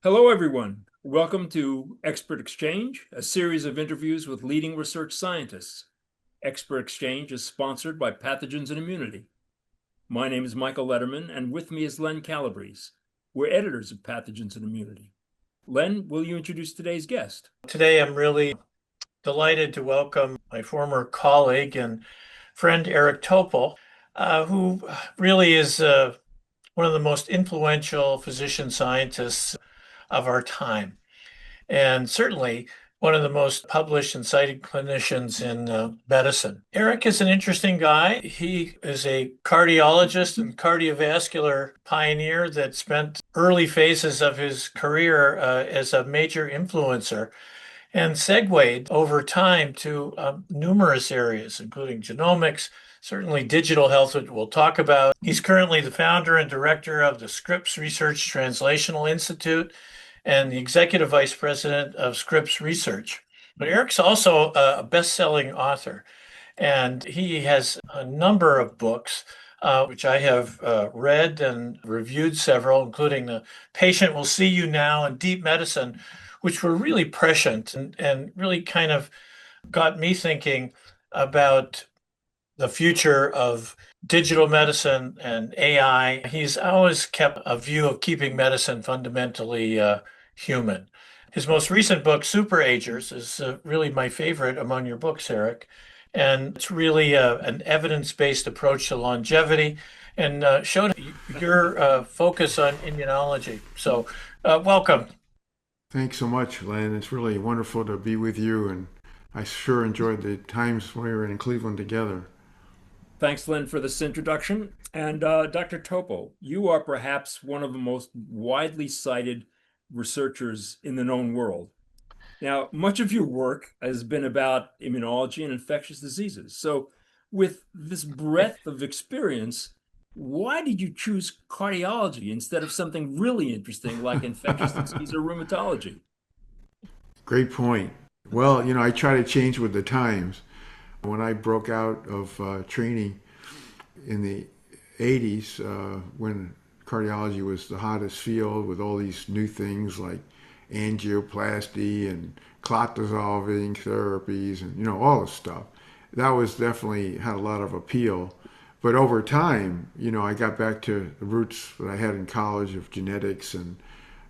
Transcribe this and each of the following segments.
Hello, everyone. Welcome to Expert Exchange, a series of interviews with leading research scientists. Expert Exchange is sponsored by Pathogens and Immunity. My name is Michael Letterman, and with me is Len Calabrese. We're editors of Pathogens and Immunity. Len, will you introduce today's guest? Today, I'm really delighted to welcome my former colleague and friend, Eric Topol, who really is one of the most influential physician scientists of our time, and certainly one of the most published and cited clinicians in medicine. Eric is an interesting guy. He is a cardiologist and cardiovascular pioneer that spent early phases of his career as a major influencer and segued over time to numerous areas, including genomics, certainly digital health, which we'll talk about. He's currently the founder and director of the Scripps Research Translational Institute and the executive vice president of Scripps Research. But Eric's also a best-selling author, and he has a number of books, which I have read and reviewed several, including The Patient Will See You Now and Deep Medicine, which were really prescient and really kind of got me thinking about the future of digital medicine and AI. He's always kept a view of keeping medicine fundamentally human. His most recent book, Super Agers, is really my favorite among your books, Eric. And it's really an evidence-based approach to longevity and showed your focus on immunology. So, welcome. Thanks so much, Len. It's really wonderful to be with you, and I sure enjoyed the times when we were in Cleveland together. Thanks, Len, for this introduction. And Dr. Topo, you are perhaps one of the most widely cited researchers in the known world. Now, much of your work has been about immunology and infectious diseases. So, with this breadth of experience, why did you choose cardiology instead of something really interesting like infectious disease or rheumatology? Great point. Well, I try to change with the times. When I broke out of training in the 80s, when cardiology was the hottest field with all these new things like angioplasty and clot dissolving therapies and all this stuff, that was definitely had a lot of appeal. But over time, I got back to the roots that I had in college of genetics, and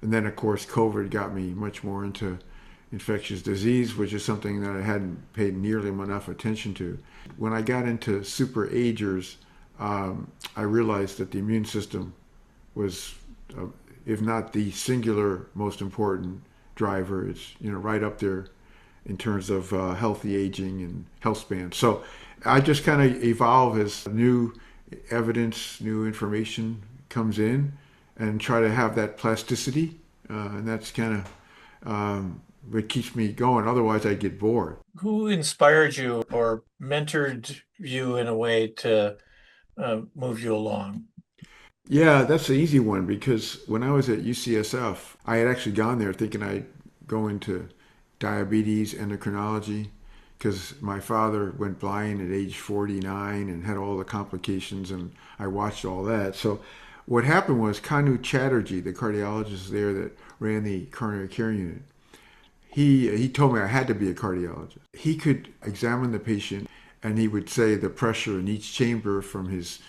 then of course COVID got me much more into infectious disease, which is something that I hadn't paid nearly enough attention to. When I got into super agers, I realized that the immune system was, if not the singular most important driver, it's right up there in terms of healthy aging and health span. So I just kind of evolve as new evidence, new information comes in, and try to have that plasticity, and that's kind of what keeps me going. Otherwise, I get bored. Who inspired you or mentored you in a way to move you along? Yeah, that's the easy one because when I was at UCSF, I had actually gone there thinking I'd go into diabetes endocrinology because my father went blind at age 49 and had all the complications, and I watched all that. So what happened was Kanu Chatterjee, the cardiologist there that ran the coronary care unit, he told me I had to be a cardiologist. He could examine the patient and he would say the pressure in each chamber from his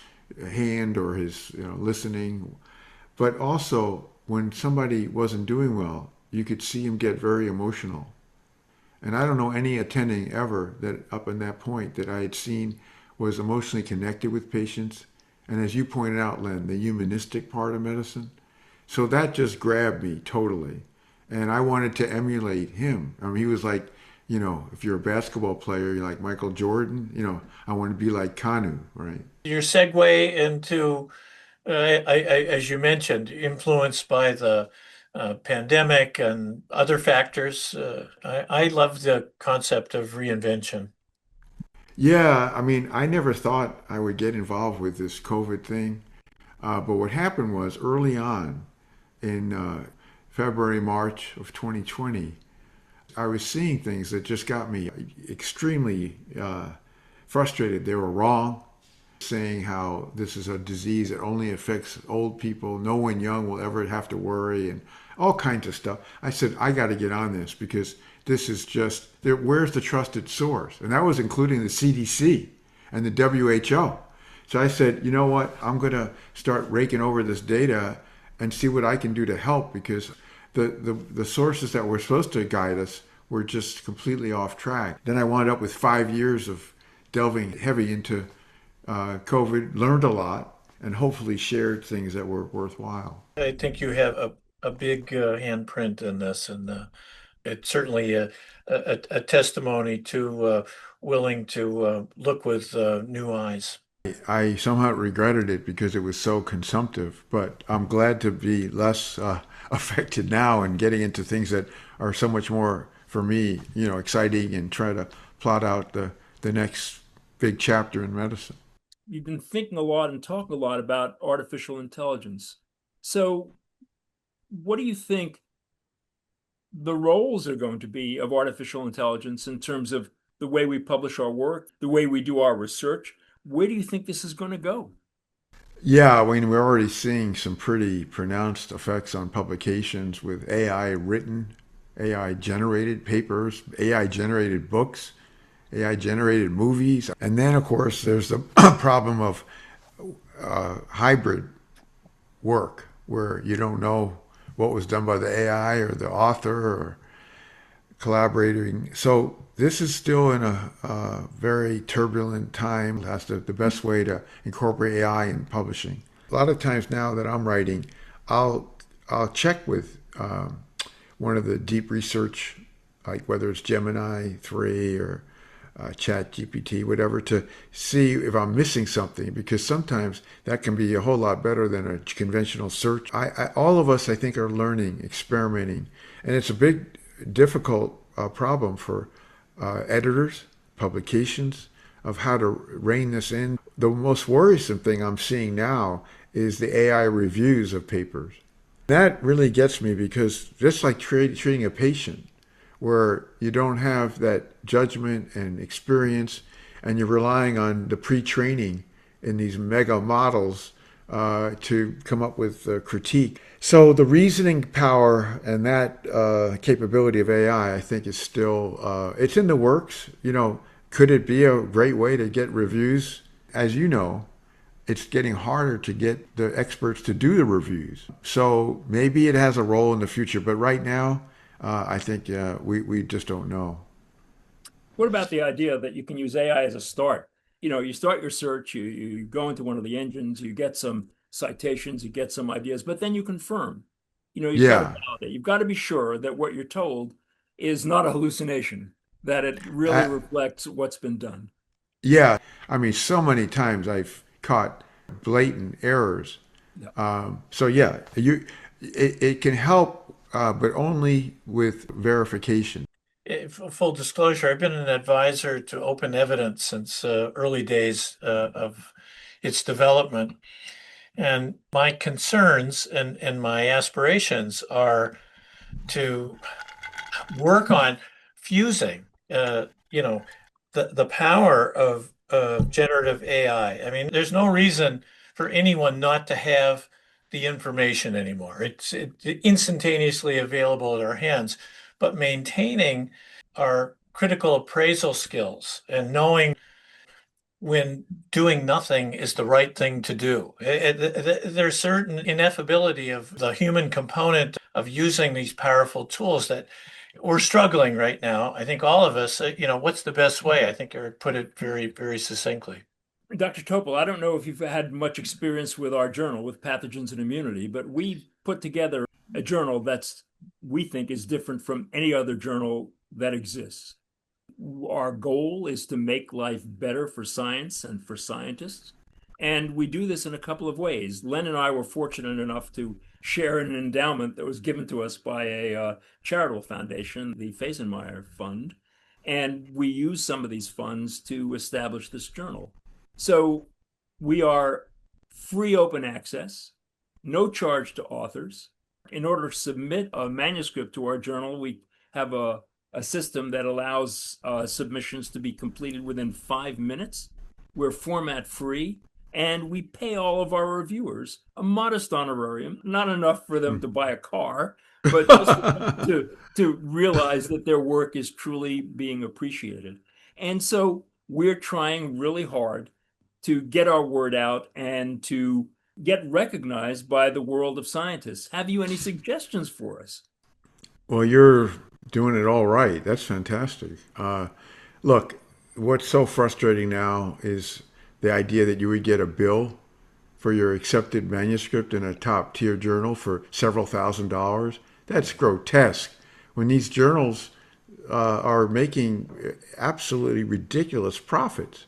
hand or his listening. But also when somebody wasn't doing well, you could see him get very emotional. And I don't know any attending ever that up in that point that I had seen was emotionally connected with patients. And as you pointed out, Len, the humanistic part of medicine. So that just grabbed me totally. And I wanted to emulate him. I mean, he was like, if you're a basketball player, you're like Michael Jordan, I want to be like Kanu, right? Your segue into, as you mentioned, influenced by the pandemic and other factors. I love the concept of reinvention. Yeah, I mean, I never thought I would get involved with this COVID thing. But what happened was early on in February, March of 2020, I was seeing things that just got me extremely frustrated. They were wrong. saying how this is a disease that only affects old people. No one young will ever have to worry, and all kinds of stuff. I said, I got to get on this because this is just, where's the trusted source? And that was including the CDC and the WHO. So I said, you know what? I'm going to start raking over this data and see what I can do to help, because the sources that were supposed to guide us were just completely off track. Then I wound up with 5 years of delving heavy into COVID, learned a lot, and hopefully shared things that were worthwhile. I think you have a big handprint in this, and it's certainly a testimony to willing to look with new eyes. I somehow regretted it because it was so consumptive, but I'm glad to be less affected now and getting into things that are so much more, for me, exciting, and try to plot out the next big chapter in medicine. You've been thinking a lot and talking a lot about artificial intelligence. So, what do you think the roles are going to be of artificial intelligence in terms of the way we publish our work, the way we do our research? Where do you think this is going to go? Yeah, I mean, we're already seeing some pretty pronounced effects on publications with AI written, AI generated papers, AI generated books, AI generated movies. And then, of course, there's the problem of hybrid work where you don't know what was done by the AI or the author or collaborating. So this is still in a very turbulent time. That's the best way to incorporate AI in publishing. A lot of times now that I'm writing, I'll check with one of the deep research, like whether it's Gemini 3 or Chat GPT, whatever, to see if I'm missing something, because sometimes that can be a whole lot better than a conventional search. All of us, I think, are learning, experimenting, and it's a big, difficult problem for editors, publications, of how to rein this in. The most worrisome thing I'm seeing now is the AI reviews of papers. That really gets me, because just like treating a patient, where you don't have that judgment and experience, and you're relying on the pre-training in these mega models to come up with a critique. So the reasoning power and that capability of AI, I think, is still, it's in the works. Could it be a great way to get reviews? As you know, it's getting harder to get the experts to do the reviews. So maybe it has a role in the future, but right now, I think we just don't know. What about the idea that you can use AI as a start? You start your search, you go into one of the engines, you get some citations, you get some ideas, but then you confirm. You've got to Yeah, validate. You've got to be sure that what you're told is not a hallucination, that it really uh, reflects what's been done. yeah. I mean, so many times I've caught blatant errors. Yeah. So yeah, it can help, but only with verification. Full disclosure, I've been an advisor to open evidence since early days of its development. And my concerns and my aspirations are to work on fusing, the power of generative AI. I mean, there's no reason for anyone not to have the information anymore. It's instantaneously available at our hands, but maintaining our critical appraisal skills and knowing when doing nothing is the right thing to do. There's certain ineffability of the human component of using these powerful tools that we're struggling right now. I think all of us, what's the best way? I think Eric put it very, very succinctly. Dr. Topol, I don't know if you've had much experience with our journal, with pathogens and immunity, but we put together a journal that's, we think, is different from any other journal that exists. Our goal is to make life better for science and for scientists. And we do this in a couple of ways. Len and I were fortunate enough to share an endowment that was given to us by a charitable foundation, the Fasenmeyer Fund. And we use some of these funds to establish this journal. So we are free open access, no charge to authors. In order to submit a manuscript to our journal, we have a system that allows submissions to be completed within 5 minutes. we're format free, and we pay all of our reviewers a modest honorarium, not enough for them to buy a car, but just enough to realize that their work is truly being appreciated. And so we're trying really hard to get our word out and to get recognized by the world of scientists. Have you any suggestions for us? Well, you're doing it all right. That's fantastic. Look, what's so frustrating now is the idea that you would get a bill for your accepted manuscript in a top tier journal for several $1,000s. That's grotesque. When these journals are making absolutely ridiculous profits.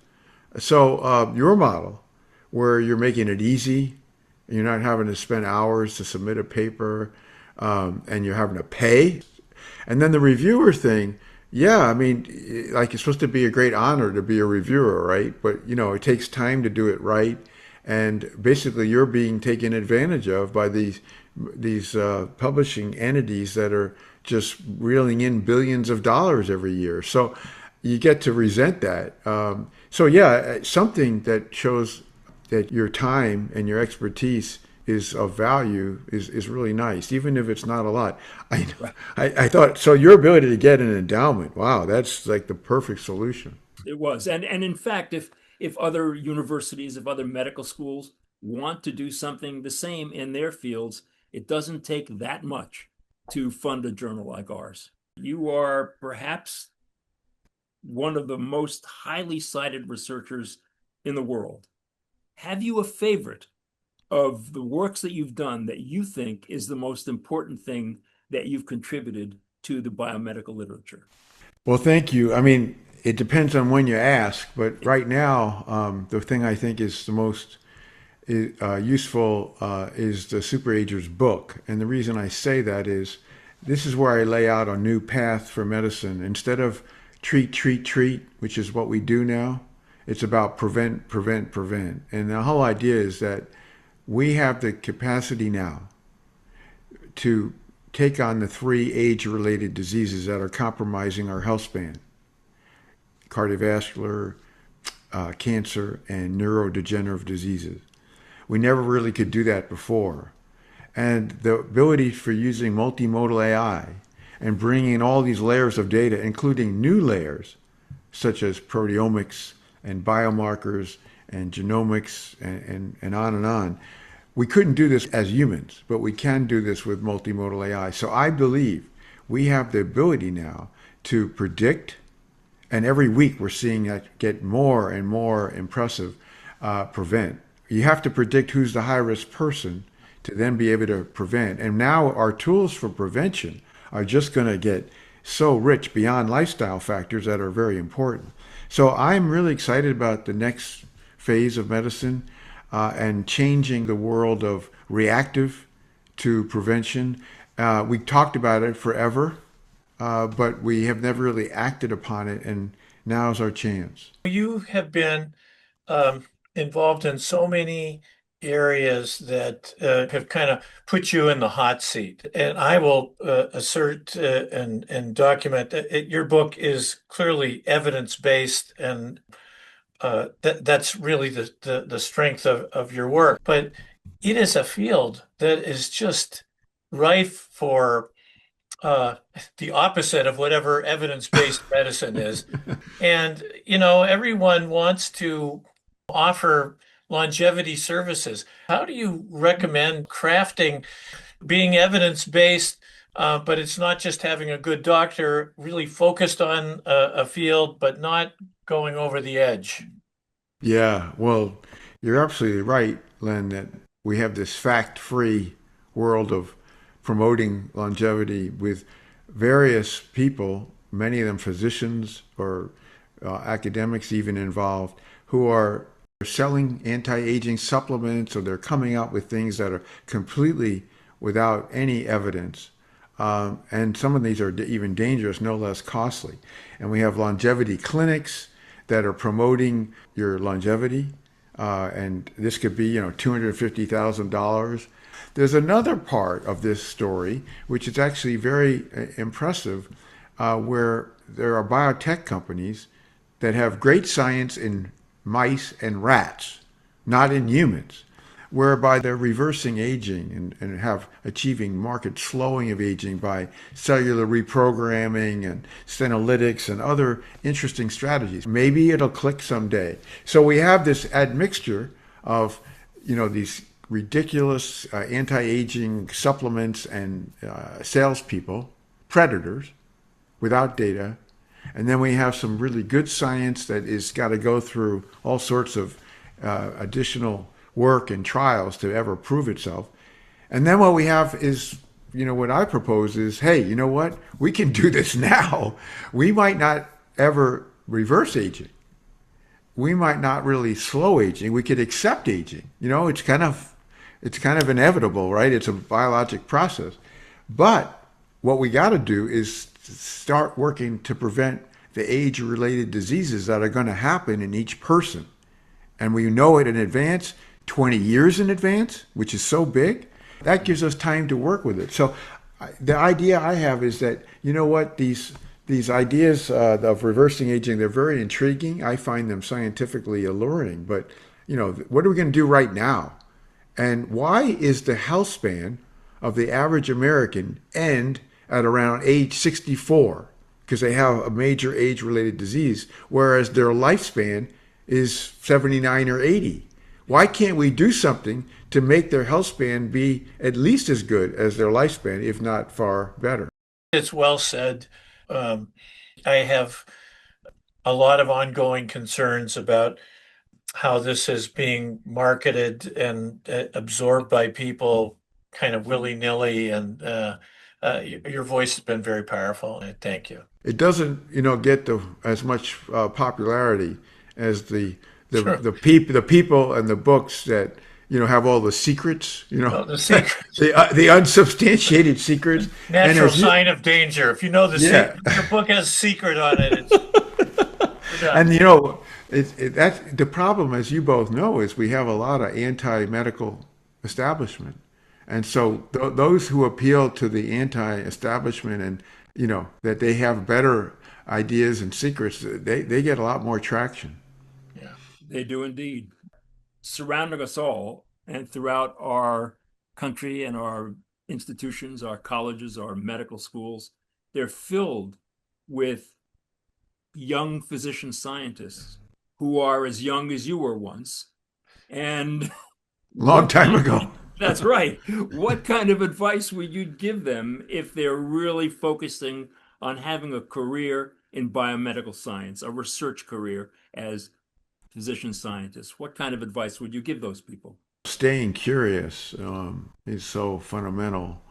So your model, where you're making it easy, you're not having to spend hours to submit a paper, and you're having to pay. And then the reviewer thing, yeah, I mean, like it's supposed to be a great honor to be a reviewer, right? But it takes time to do it right, and basically you're being taken advantage of by these publishing entities that are just reeling in billions of dollars every year. So you get to resent that. So yeah, something that shows that your time and your expertise is of value is really nice, even if it's not a lot. I thought so. Your ability to get an endowment, wow, that's like the perfect solution. It was. And in fact, if other universities, if other medical schools want to do something the same in their fields, it doesn't take that much to fund a journal like ours. You are perhaps one of the most highly cited researchers in the world. Have you a favorite of the works that you've done that you think is the most important thing that you've contributed to the biomedical literature? Well, thank you. I mean, it depends on when you ask, but right now, the thing I think is the most useful is the Superagers book. And the reason I say that is this is where I lay out a new path for medicine. Instead of treat, treat, treat, which is what we do now, it's about prevent, prevent, prevent. And the whole idea is that we have the capacity now to take on the three age-related diseases that are compromising our health span: cardiovascular, cancer, and neurodegenerative diseases. We never really could do that before. And the ability for using multimodal AI and bringing in all these layers of data, including new layers, such as proteomics and biomarkers and genomics and on and on. We couldn't do this as humans, but we can do this with multimodal AI. So I believe we have the ability now to predict, and every week we're seeing that get more and more impressive, prevent. You have to predict who's the high-risk person to then be able to prevent. And now our tools for prevention are just going to get so rich beyond lifestyle factors that are very important. So I'm really excited about the next phase of medicine and changing the world of reactive to prevention. We talked about it forever, but we have never really acted upon it, and now's our chance. You have been involved in so many areas that have kind of put you in the hot seat. And I will assert and document that your book is clearly evidence-based, and that's really the strength of your work. But it is a field that is just rife for the opposite of whatever evidence-based medicine is. And, everyone wants to offer longevity services. How do you recommend crafting being evidence-based, but it's not just having a good doctor, really focused on a field, but not going over the edge? Yeah, well, you're absolutely right, Len, that we have this fact-free world of promoting longevity with various people, many of them physicians or academics even involved, who are selling anti-aging supplements, or they're coming out with things that are completely without any evidence. And some of these are even dangerous, no less costly. And we have longevity clinics that are promoting your longevity. And this could be, $250,000. There's another part of this story, which is actually very impressive, where there are biotech companies that have great science in mice and rats, not in humans, whereby they're reversing aging and have achieving marked slowing of aging by cellular reprogramming and senolytics and other interesting strategies. Maybe it'll click someday. So we have this admixture of, these ridiculous anti-aging supplements and salespeople, predators, without data. And then we have some really good science that is got to go through all sorts of additional work and trials to ever prove itself. And then what we have is, what I propose is, hey, you know what? We can do this now. We might not ever reverse aging. We might not really slow aging. We could accept aging. It's kind of inevitable, right? It's a biologic process. But what we got to do is start working to prevent the age-related diseases that are going to happen in each person. And we know it in advance, 20 years in advance, which is so big. That gives us time to work with it. So the idea I have is that, these ideas of reversing aging, they're very intriguing. I find them scientifically alluring. But, what are we going to do right now? And why is the health span of the average American end at around age 64? Because they have a major age-related disease, whereas their lifespan is 79 or 80. Why can't we do something to make their health span be at least as good as their lifespan, if not far better? It's well said. I have a lot of ongoing concerns about how this is being marketed and absorbed by people kind of willy-nilly. And your voice has been very powerful. And thank you. It doesn't, get as much popularity as Sure. the people and the books that have all the secrets, Oh, the secret, the unsubstantiated secrets. And natural sign of danger. If you know the yeah, secret, your book has a secret on it. It's and that's the problem, as you both know, is we have a lot of anti-medical establishment, and so those who appeal to the anti-establishment and that they have better ideas and secrets, they get a lot more traction. yeah. They do indeed. Surrounding us all and throughout our country and our institutions, our colleges, our medical schools, they're filled with young physician scientists who are as young as you were once. And Long what time kind ago. that's right. What kind of advice would you give them if they're really focusing on having a career in biomedical science, a research career as physician scientists? What kind of advice would you give those people? Staying curious is so fundamental,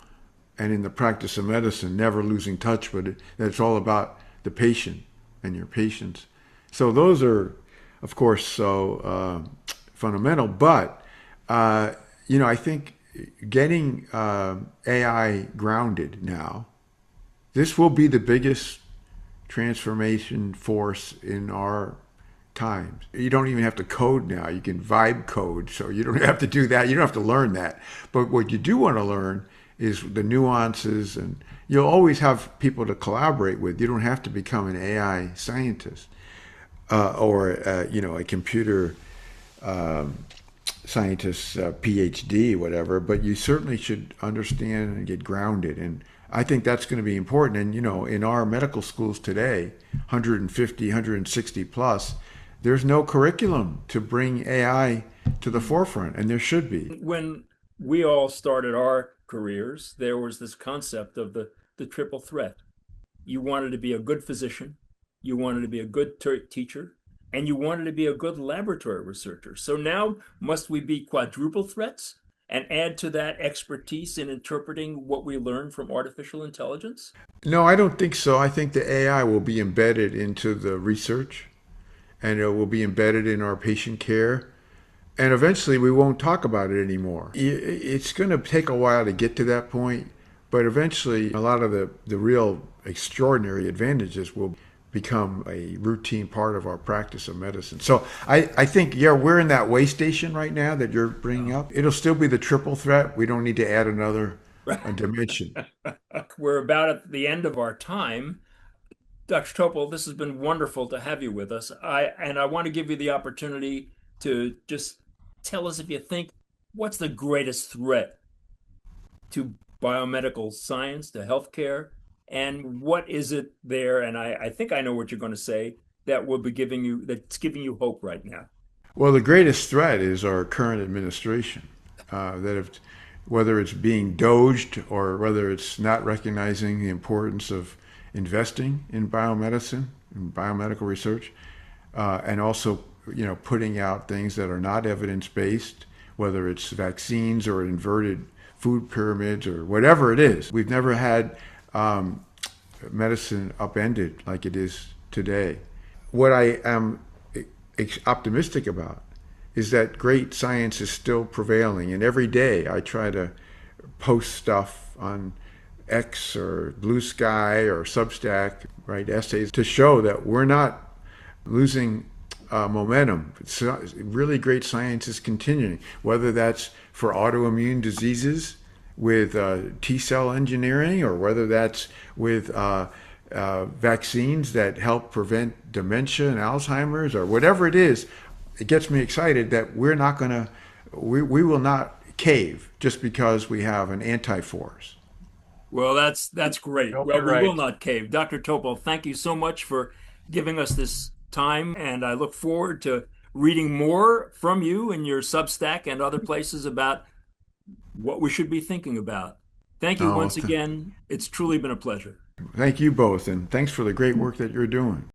and in the practice of medicine, never losing touch with it. That it's all about the patient and your patients. So those are, of course, so fundamental. But I think getting AI grounded now, this will be the biggest transformation force in our times. You don't even have to code now. You can vibe code, so you don't have to do that. You don't have to learn that. But what you do want to learn is the nuances, and you'll always have people to collaborate with. You don't have to become an AI scientist or a computer scientist, PhD, whatever. But you certainly should understand and get grounded. And I think that's going to be important. And in our medical schools today, 150, 160 plus, there's no curriculum to bring AI to the forefront, and there should be. When we all started our careers, there was this concept of the triple threat. You wanted to be a good physician, you wanted to be a good teacher, and you wanted to be a good laboratory researcher. So now, must we be quadruple threats and add to that expertise in interpreting what we learn from artificial intelligence? No, I don't think so. I think the AI will be embedded into the research, and it will be embedded in our patient care. And eventually we won't talk about it anymore. It's going to take a while to get to that point, but eventually a lot of the real extraordinary advantages will become a routine part of our practice of medicine. So I think, yeah, we're in that way station right now that you're bringing up. It'll still be the triple threat. We don't need to add another dimension. We're about at the end of our time. Dr. Topol, this has been wonderful to have you with us. I want to give you the opportunity to just tell us if you think what's the greatest threat to biomedical science, to healthcare, and what is it there? And I think I know what you're going to say that will be giving you that's giving you hope right now. Well, the greatest threat is our current administration. That if, whether it's being doged or whether it's not recognizing the importance of investing in biomedicine and biomedical research, and also putting out things that are not evidence based, whether it's vaccines or inverted food pyramids or whatever it is. We've never had medicine upended like it is today. What I am optimistic about is that great science is still prevailing, and every day I try to post stuff on X or Blue Sky or Substack, write essays to show that we're not losing momentum. Really great science is continuing, whether that's for autoimmune diseases with T cell engineering or whether that's with vaccines that help prevent dementia and Alzheimer's or whatever it is. It gets me excited that we will not cave just because we have an anti-force. Well, that's I great. hope Well, you're we will right. not cave. Dr. Topol, thank you so much for giving us this time, and I look forward to reading more from you in your Substack and other places about what we should be thinking about. Thank you Oh, once again. It's truly been a pleasure. thank you both, and thanks for the great work that you're doing.